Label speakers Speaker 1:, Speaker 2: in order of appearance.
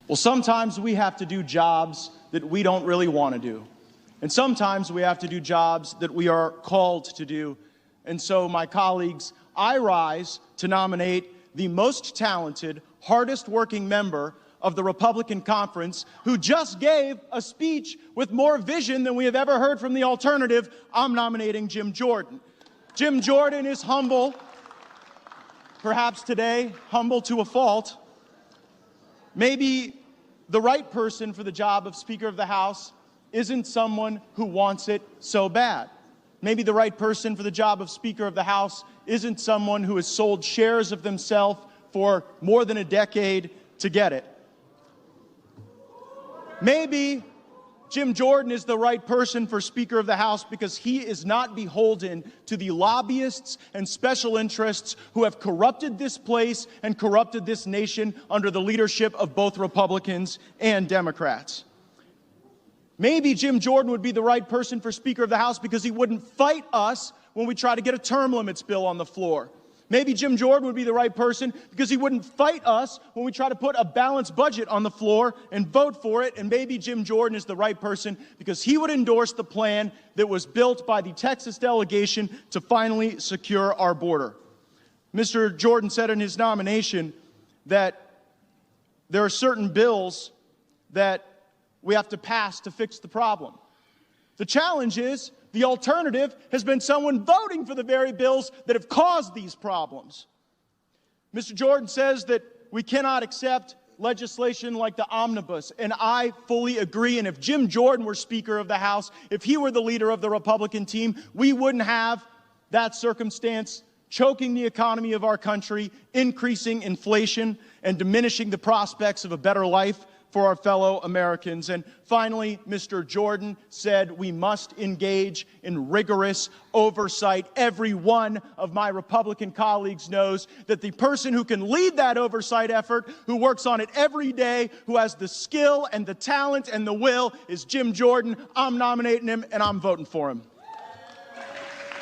Speaker 1: Well, sometimes we have to do jobs that we don't really want to do. And sometimes we have to do jobs that we are called to do. And so, my colleagues, I rise to nominate the most talented, hardest working member of the Republican conference who just gave a speech with more vision than we have ever heard from the alternative. I'm nominating Jim Jordan. Jim Jordan is humble, perhaps today, humble to a fault. Maybe the right person for the job of Speaker of the House isn't someone who wants it so bad. Maybe the right person for the job of Speaker of the House isn't someone who has sold shares of themselves for more than a decade to get it. Maybe Jim Jordan is the right person for Speaker of the House because he is not beholden to the lobbyists and special interests who have corrupted this place and corrupted this nation under the leadership of both Republicans and Democrats. Maybe Jim Jordan would be the right person for Speaker of the House because he wouldn't fight us when we try to get a term limits bill on the floor. Maybe Jim Jordan would be the right person because he wouldn't fight us when we try to put a balanced budget on the floor and vote for it. And maybe Jim Jordan is the right person because he would endorse the plan that was built by the Texas delegation to finally secure our border. Mr. Jordan said in his nomination that there are certain bills that we have to pass to fix the problem. The challenge is the alternative has been someone voting for the very bills that have caused these problems. Mr. Jordan says that we cannot accept legislation like the omnibus, and I fully agree. And if Jim Jordan were Speaker of the House, if he were the leader of the Republican team, we wouldn't have that circumstance choking the economy of our country, increasing inflation, and diminishing the prospects of a better life for our fellow Americans. And finally, Mr. Jordan said we must engage in rigorous oversight. Every one of my Republican colleagues knows that the person who can lead that oversight effort, who works on it every day, who has the skill and the talent and the will, is Jim Jordan. I'm nominating him, and I'm voting for him.